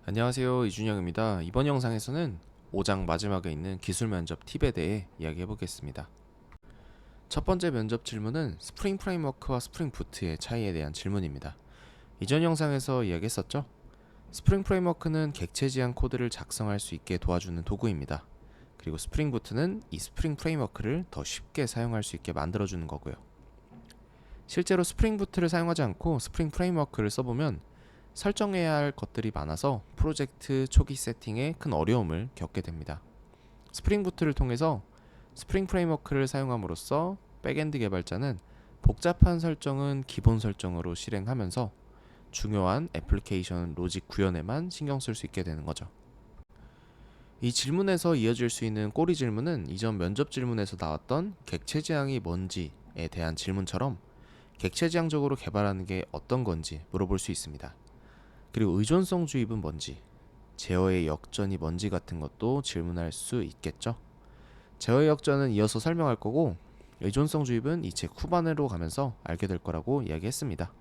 안녕하세요, 이준영입니다. 이번 영상에서는 5장 마지막에 있는 기술 면접 팁에 대해 이야기해 보겠습니다. 첫 번째 면접 질문은 스프링 프레임워크와 스프링 부트의 차이에 대한 질문입니다. 이전 영상에서 이야기했었죠? 스프링 프레임워크는 객체 지향 코드를 작성할 수 있게 도와주는 도구입니다. 그리고 스프링 부트는 이 스프링 프레임워크를 더 쉽게 사용할 수 있게 만들어주는 거고요. 실제로 스프링 부트를 사용하지 않고 스프링 프레임워크를 써보면 설정해야 할 것들이 많아서 프로젝트 초기 세팅에 큰 어려움을 겪게 됩니다. 스프링 부트를 통해서 스프링 프레임워크를 사용함으로써 백엔드 개발자는 복잡한 설정은 기본 설정으로 실행하면서 중요한 애플리케이션 로직 구현에만 신경 쓸 수 있게 되는 거죠. 이 질문에서 이어질 수 있는 꼬리 질문은 이전 면접 질문에서 나왔던 객체 지향이 뭔지에 대한 질문처럼 객체 지향적으로 개발하는 게 어떤 건지 물어볼 수 있습니다. 그리고 의존성 주입은 뭔지, 제어의 역전이 뭔지 같은 것도 질문할 수 있겠죠. 제어의 역전은 이어서 설명할 거고, 의존성 주입은 이 책 후반으로 가면서 알게 될 거라고 이야기했습니다.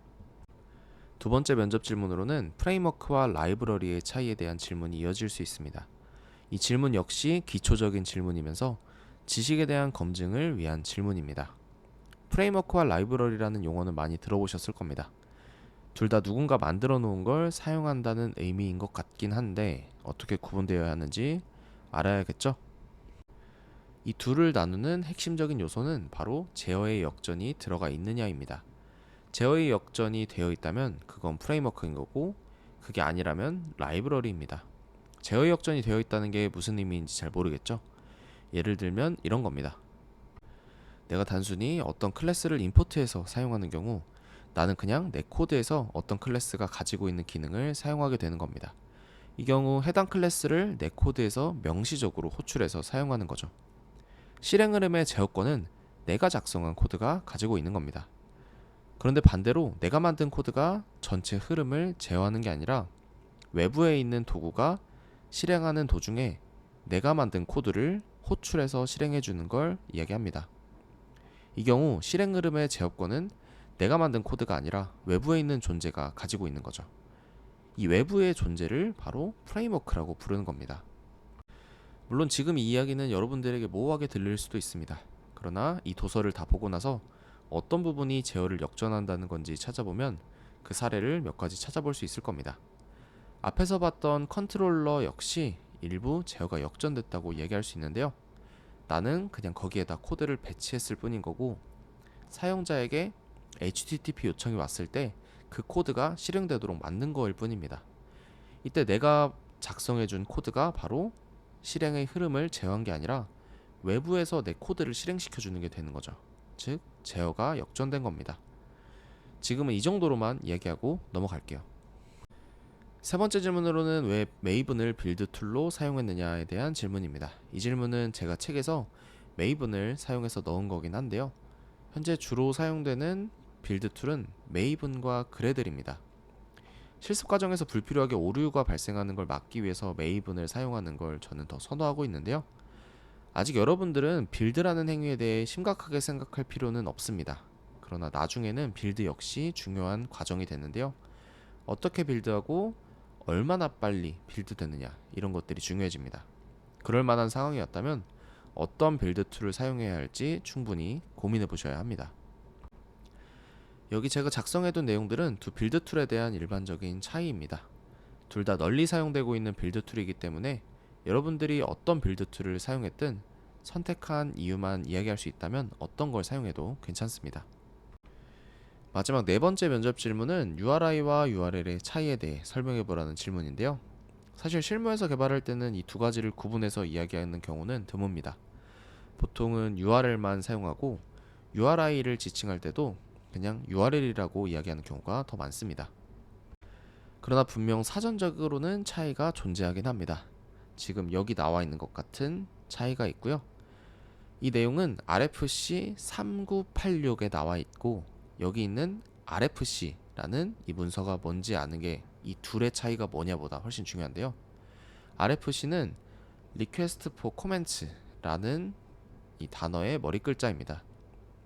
두 번째 면접 질문으로는 프레임워크와 라이브러리의 차이에 대한 질문이 이어질 수 있습니다. 이 질문 역시 기초적인 질문이면서 지식에 대한 검증을 위한 질문입니다. 프레임워크와 라이브러리라는 용어는 많이 들어보셨을 겁니다. 둘 다 누군가 만들어 놓은 걸 사용한다는 의미인 것 같긴 한데 어떻게 구분되어야 하는지 알아야겠죠? 이 둘을 나누는 핵심적인 요소는 바로 제어의 역전이 들어가 있느냐입니다. 제어의 역전이 되어 있다면 그건 프레임워크인 거고 그게 아니라면 라이브러리입니다. 제어의 역전이 되어 있다는 게 무슨 의미인지 잘 모르겠죠? 예를 들면 이런 겁니다. 내가 단순히 어떤 클래스를 임포트해서 사용하는 경우 나는 그냥 내 코드에서 어떤 클래스가 가지고 있는 기능을 사용하게 되는 겁니다. 이 경우 해당 클래스를 내 코드에서 명시적으로 호출해서 사용하는 거죠. 실행 흐름의 제어권은 내가 작성한 코드가 가지고 있는 겁니다. 그런데 반대로 내가 만든 코드가 전체 흐름을 제어하는 게 아니라 외부에 있는 도구가 실행하는 도중에 내가 만든 코드를 호출해서 실행해 주는 걸 이야기합니다. 이 경우 실행 흐름의 제어권은 내가 만든 코드가 아니라 외부에 있는 존재가 가지고 있는 거죠. 이 외부의 존재를 바로 프레임워크라고 부르는 겁니다. 물론 지금 이 이야기는 여러분들에게 모호하게 들릴 수도 있습니다. 그러나 이 도서를 다 보고 나서 어떤 부분이 제어를 역전한다는 건지 찾아보면 그 사례를 몇 가지 찾아볼 수 있을 겁니다. 앞에서 봤던 컨트롤러 역시 일부 제어가 역전됐다고 얘기할 수 있는데요. 나는 그냥 거기에다 코드를 배치했을 뿐인 거고 사용자에게 HTTP 요청이 왔을 때 그 코드가 실행되도록 만든 거일 뿐입니다. 이때 내가 작성해준 코드가 바로 실행의 흐름을 제어한 게 아니라 외부에서 내 코드를 실행시켜주는 게 되는 거죠. 즉, 제어가 역전된 겁니다. 지금은 이 정도로만 이야기하고 넘어갈게요. 세 번째 질문으로는 왜 메이븐을 빌드 툴로 사용했느냐에 대한 질문입니다. 이 질문은 제가 책에서 메이븐을 사용해서 넣은 거긴 한데요. 현재 주로 사용되는 빌드 툴은 메이븐과 그래들입니다. 실습 과정에서 불필요하게 오류가 발생하는 걸 막기 위해서 메이븐을 사용하는 걸 저는 더 선호하고 있는데요. 아직 여러분들은 빌드라는 행위에 대해 심각하게 생각할 필요는 없습니다. 그러나 나중에는 빌드 역시 중요한 과정이 되는데요. 어떻게 빌드하고 얼마나 빨리 빌드되느냐 이런 것들이 중요해집니다. 그럴 만한 상황이었다면 어떤 빌드 툴을 사용해야 할지 충분히 고민해 보셔야 합니다. 여기 제가 작성해둔 내용들은 두 빌드 툴에 대한 일반적인 차이입니다. 둘 다 널리 사용되고 있는 빌드 툴이기 때문에 여러분들이 어떤 빌드 툴을 사용했든 선택한 이유만 이야기할 수 있다면 어떤 걸 사용해도 괜찮습니다. 마지막 네 번째 면접 질문은 URI와 URL의 차이에 대해 설명해 보라는 질문인데요. 사실 실무에서 개발할 때는 이 두 가지를 구분해서 이야기하는 경우는 드뭅니다. 보통은 URL만 사용하고 URI를 지칭할 때도 그냥 URL이라고 이야기하는 경우가 더 많습니다. 그러나 분명 사전적으로는 차이가 존재하긴 합니다. 지금 여기 나와 있는 것 같은 차이가 있고요. 이 내용은 RFC 3986에 나와 있고 여기 있는 RFC라는 이 문서가 뭔지 아는 게 이 둘의 차이가 뭐냐보다 훨씬 중요한데요. RFC는 Request for Comments라는 이 단어의 머리 글자입니다.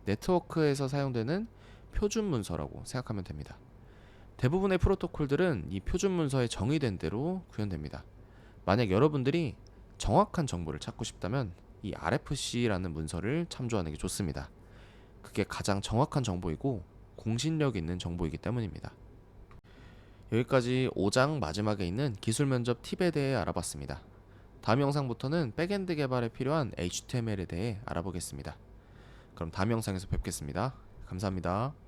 네트워크에서 사용되는 표준 문서라고 생각하면 됩니다. 대부분의 프로토콜들은 이 표준 문서에 정의된 대로 구현됩니다. 만약 여러분들이 정확한 정보를 찾고 싶다면 이 RFC라는 문서를 참조하는 게 좋습니다. 그게 가장 정확한 정보이고 공신력 있는 정보이기 때문입니다. 여기까지 5장 마지막에 있는 기술 면접 팁에 대해 알아봤습니다. 다음 영상부터는 백엔드 개발에 필요한 HTML에 대해 알아보겠습니다. 그럼 다음 영상에서 뵙겠습니다. 감사합니다.